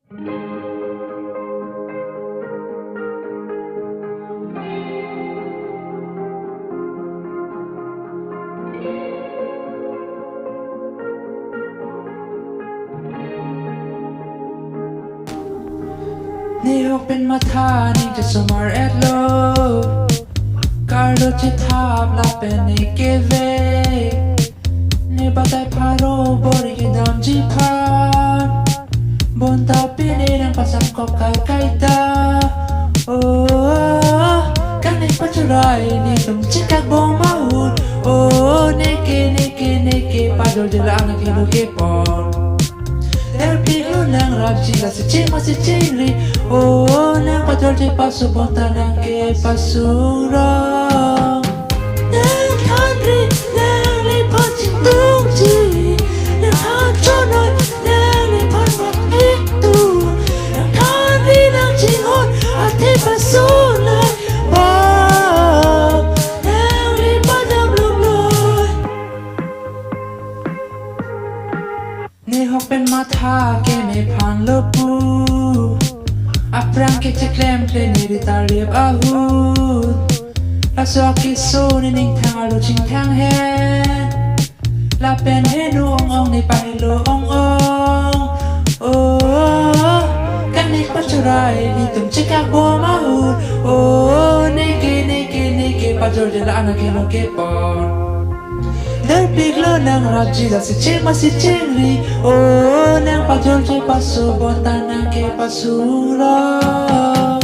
นี่hokpen matha ning chesomar arlo Karbi chethap Lapen akehelo ni batai pharo bori kedam phan Bonta pinirang pasang kedam Kangnek pachorai netum chekak ahut neke pajorje akehelo kepon nangrap lasi matsi chengri nang pajorje paso bonta pasung rong nang chengri nang nephan nang pachorai nang nephan netum nang Karbi nang ahut paso nang ni hokpen matha ke nephan lopu aprang ke cheklem pleni ritarib ahut laso kiso ni ning arlo ching hen Lapen henu ong ni ahelo Kangnek pachorai netum chekak ahut neke pajorje akehelo kepon Lo nangrap lasi chengri nang pajorje paso Bonta pasung rong